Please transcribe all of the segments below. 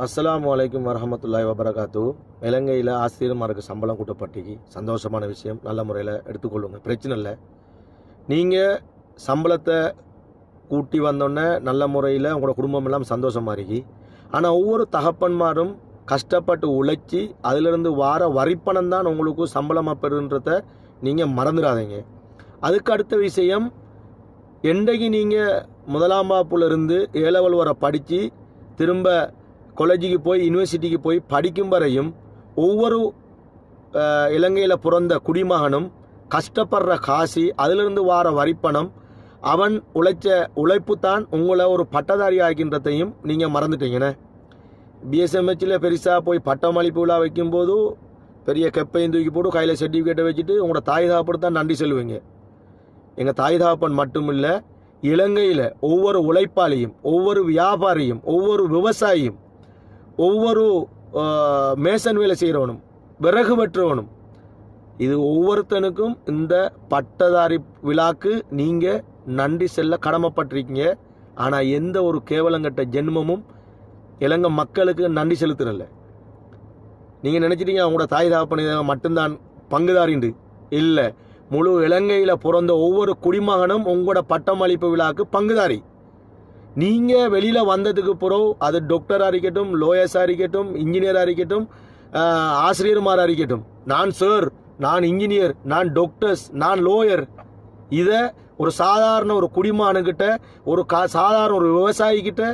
அஸ்ஸலாமு அலைக்கும் வரஹமத்துல்லாஹி வபரகாத்து. இலங்கையில் ஆசிரியர்மாருக்கு சம்பளம் கூட்டப்பட்டிக்கு சந்தோஷமான விஷயம். நல்ல முறையில் எடுத்துக்கொள்ளுங்க, பிரச்சனை இல்லை. நீங்கள் சம்பளத்தை கூட்டி வந்தோடனே நல்ல முறையில் உங்களோட குடும்பம் எல்லாம் சந்தோஷமாக இருக்கு. ஆனால் ஒவ்வொரு தகப்பன்மாரும் கஷ்டப்பட்டு உழைச்சி அதிலிருந்து வார வரிப்பணம் தான் உங்களுக்கு சம்பளமாக பெறுன்றதை நீங்கள் மறந்துடாதீங்க. அதுக்கு அடுத்த விஷயம், என்றைக்கு நீங்கள் முதலாம் வகுப்புலேருந்து ஏலவல் வர படித்து திரும்ப காலேஜுக்கு போய் யூனிவர்சிட்டிக்கு போய் படிக்கும் வரையும் ஒவ்வொரு இலங்கையில் பிறந்த குடிமகனும் கஷ்டப்படுற காசி, அதிலிருந்து வார வரிப்பணம், அவன் உழைச்ச உழைப்பு தான் உங்களை ஒரு பட்டதாரி ஆகின்றதையும் நீங்கள் மறந்துட்டீங்கண்ணே. பிஎஸ்எம்ஹெச்சில் பெருசாக போய் பட்டமளிப்பு விழா வைக்கும்போது பெரிய கெப்பையும் தூக்கி போட்டு கையில் சர்டிஃபிகேட்டை வச்சுட்டு உங்களோட தாய் தகப்பன் தான் நன்றி சொல்லுவீங்க. எங்கள் தாய் தகப்பன் மட்டும் இல்லை, இலங்கையில் ஒவ்வொரு உழைப்பாளியும், ஒவ்வொரு வியாபாரியும், ஒவ்வொரு விவசாயியும், ஒவ்வொரு மேசன் வேலை செய்கிறவனும், விறகு வெட்டுறவனும், இது ஒவ்வொருத்தனுக்கும் இந்த பட்டதாரி விழாக்கு நீங்கள் நன்றி செல்ல கடமைப்பட்டிருக்கீங்க. ஆனால் எந்த ஒரு கேவலங்கட்ட ஜென்மமும் இலங்கை மக்களுக்கு நன்றி செலுத்துறல. நீங்கள் நினச்சிட்டீங்க அவங்களோட தாய் தகப்பனை மட்டும்தான் பங்குதாரிண்டு. இல்லை, முழு இலங்கையில் பிறந்த ஒவ்வொரு குடிமகனும் உங்களோட பட்டமளிப்பு விழாவுக்கு பங்குதாரி. நீங்கள் வெளியில் வந்ததுக்கு பிறகு அது டாக்டராக இருக்கட்டும், லோயர்ஸாக இருக்கட்டும், இன்ஜினியராக இருக்கட்டும், ஆசிரியர்மாராக இருக்கட்டும், நான் சார், நான் இன்ஜினியர், நான் டாக்டர்ஸ், நான் லோயர், இதை ஒரு சாதாரண ஒரு குடிமகனுக்கிட்ட, ஒரு சாதாரண ஒரு விவசாயிக்கிட்ட,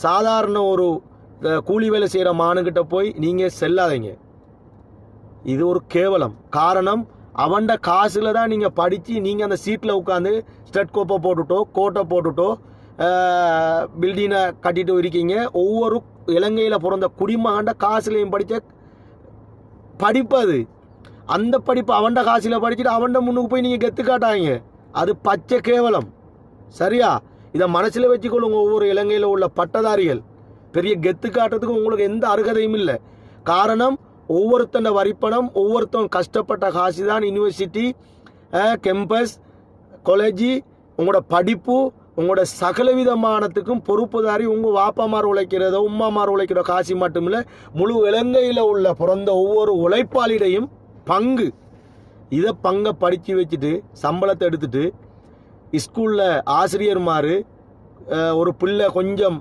சாதாரண ஒரு கூலி வேலை செய்கிற மானுக்கிட்ட போய் நீங்கள் செல்லாதீங்க. இது ஒரு கேவலம். காரணம், அவன்ட காசில் தான் நீங்கள் படித்து நீங்கள் அந்த சீட்டில் உட்காந்து ஸ்டெட் கோப்பை போட்டுட்டோ கோட்டை போட்டுட்டோ பில்டிங்கை கட்டிட்டு இருக்கீங்க. ஒவ்வொரு இலங்கையில் பிறந்த குடிமகண்ட காசுலையும் படித்த படிப்பு அது. அந்த படிப்பு அவன்ட காசில் படிச்சுட்டு அவன்ட முன்னுக்கு போய் நீங்கள் கெத்து காட்டாங்க. அது பச்சை கேவலம். சரியா? இதை மனசில் வச்சுக்கொள்ளுங்க. ஒவ்வொரு இலங்கையில் உள்ள பட்டதாரிகள் பெரிய கெத்து காட்டுறதுக்கு உங்களுக்கு எந்த அருகதையும் இல்லை. காரணம், ஒவ்வொருத்தன வரிப்பணம், ஒவ்வொருத்தன் கஷ்டப்பட்ட காசு தான் யூனிவர்சிட்டி, கேம்பஸ், காலேஜி, உங்களோட படிப்பு, உங்களோட சகல விதமானத்துக்கும் பொறுப்புதாரி உங்கள் வாப்பாமார் உழைக்கிறதோ உம்மாமார் உழைக்கிற காசு மட்டுமில்லை, முழு இலங்கையில் உள்ள பிறந்த ஒவ்வொரு உழைப்பாளிடையும் பங்கு. இதை பங்கை படித்து வச்சுட்டு சம்பளத்தை எடுத்துட்டு ஸ்கூலில் ஆசிரியர்மார் ஒரு பிள்ளை கொஞ்சம்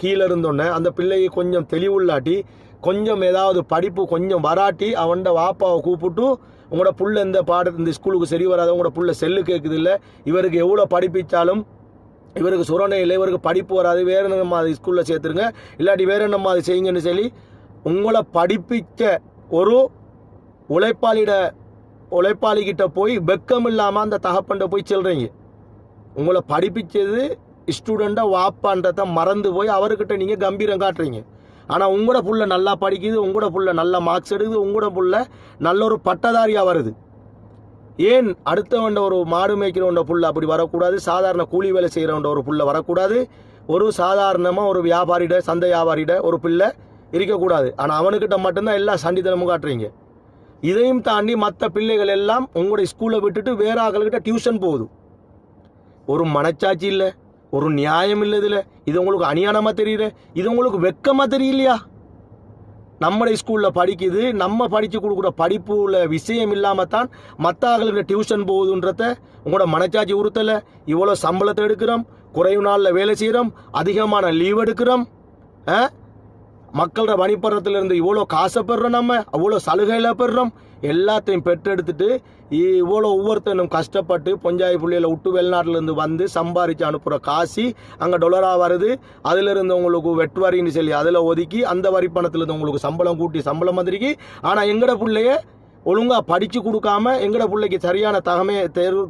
கீழே இருந்தோன்னே அந்த பிள்ளையை கொஞ்சம் தெளிவுள்ளாட்டி, கொஞ்சம் ஏதாவது படிப்பு கொஞ்சம் வராட்டி அவன்ட வாப்பாவை கூப்பிட்டு, உங்களோட புள்ள இந்த ஸ்கூலுக்கு சரி வராத, உங்களோட புள்ள செல்லு கேட்குது இல்லை, இவருக்கு எவ்வளோ படிப்பிச்சாலும் இவருக்கு சுரணை இல்லை, இவருக்கு படிப்பு வராது, வேற நம்ம அது ஸ்கூலில் சேர்த்துருங்க, இல்லாட்டி வேற நம்ம அது செய்யுங்கன்னு சொல்லி உங்களை படிப்பிக்க ஒரு உழைப்பாளிகிட்ட போய் வெக்கம் இல்லாமல் அந்த தகப்பண்ட போய் செல்றீங்க. உங்களை படிப்பிச்சது ஸ்டூடெண்ட்டாக வாப்பான்றதை மறந்து போய் அவர்கிட்ட நீங்கள் கம்பீரம் காட்டுறீங்க. ஆனால் உங்களோட புள்ள நல்லா படிக்குது, உங்களோட புள்ள நல்ல மார்க்ஸ் எடுக்குது, உங்களோட புள்ள நல்ல ஒரு பட்டதாரியாக வருது. ஏன் அடுத்தவண்ட ஒரு மாடு மேய்க்கிறவண்ட புள்ள அப்படி வரக்கூடாது? சாதாரண கூலி வேலை செய்கிறவண்ட ஒரு புள்ள வரக்கூடாது? ஒரு சாதாரணமாக ஒரு வியாபாரிட, சந்தை வியாபாரிட ஒரு பிள்ளை இருக்கக்கூடாது? ஆனால் அவனுக்கிட்ட மட்டும்தான் எல்லா சண்டித்தனமும் காட்டுறீங்க. இதையும் தாண்டி மற்ற பிள்ளைகள் எல்லாம் உங்களுடைய ஸ்கூலை விட்டுட்டு வேற ஆட்கள்கிட்ட டியூஷன் போகுது. ஒரு மனச்சாட்சி இல்லை, ஒரு நியாயம் இல்லை. இதில் இது உங்களுக்கு அநியாயமாக தெரியல, இது உங்களுக்கு வெக்கமாக தெரியலையா? நம்முடைய ஸ்கூலில் படிக்குது, நம்ம படித்து கொடுக்குற படிப்புல விஷயம் இல்லாமல் தான் மற்ற ஆட்களுக்கு டியூஷன் போகுதுன்றத உங்களோட மனச்சாட்சி உறுத்தலை. இவ்வளோ சம்பளத்தை எடுக்கிறோம், குறைவு நாளில் வேலை செய்கிறோம், அதிகமான லீவ் எடுக்கிறோம், மக்களோட பணிப்படுறதுலேருந்து இவ்வளோ காசை பெறுறோம், நம்ம அவ்வளோ சலுகையில் பெறுறோம், எல்லாத்தையும் பெற்றெடுத்துட்டு இவ்வளோ ஒவ்வொருத்தனும் கஷ்டப்பட்டு பொஞ்சாயி பிள்ளைகளை விட்டு வெளிநாட்டிலேருந்து வந்து சம்பாதிச்சு அனுப்புகிற காசு அங்கே டொலராக வருது. அதிலிருந்து உங்களுக்கு வெட்டுவாரின்னு சொல்லி அதில் ஒதுக்கி அந்த வரி பணத்துலேருந்து உங்களுக்கு சம்பளம் கூட்டி சம்பளம் வந்துருக்கு. ஆனால் எங்கட பிள்ளைய ஒழுங்காக படித்து கொடுக்காம, எங்கட பிள்ளைக்கு சரியான தகமையை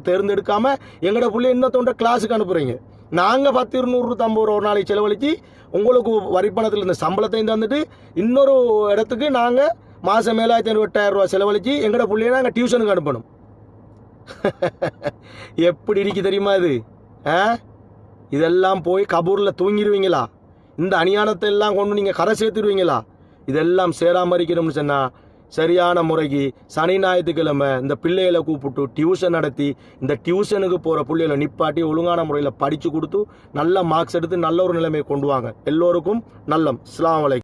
தேர்ந்தெடுக்காம எங்கட பிள்ளைய இன்னொருத்தோண்ட கிளாஸுக்கு அனுப்புகிறீங்க. நாங்கள் 10, 200, 50 ஒரு நாளைக்கு செலவழித்து உங்களுக்கு வரிப்பணத்தில் இந்த சம்பளத்தையும் தந்துட்டு இன்னொரு இடத்துக்கு நாங்கள் மாதம் 7,500 8,000 ரூபா செலவழித்து எங்கட பிள்ளைய நாங்கள் டியூஷனுக்கு அனுப்பணும். எப்படி இருக்கு தெரியுமா இது? இதெல்லாம் போய் கபூரில் தூங்கிடுவீங்களா? இந்த அநியாயத்தை எல்லாம் கொண்டு நீங்கள் கரை சேர்த்துடுவீங்களா? இதெல்லாம் சேராமல் இருக்கணும்னு சொன்னால் சரியான முறைக்கு சனி ஞாயிற்றுக்கிழமை இந்த பிள்ளைகளை கூப்பிட்டு டியூஷன் நடத்தி இந்த டியூஷனுக்கு போகிற பிள்ளைகளை நிப்பாட்டி ஒழுங்கான முறையில் படித்து கொடுத்து நல்ல மார்க்ஸ் எடுத்து நல்ல ஒரு நிலைமையை கொண்டு வாங்க. எல்லோருக்கும் நல்லம். அஸ்ஸலாமு அலைக்கும்.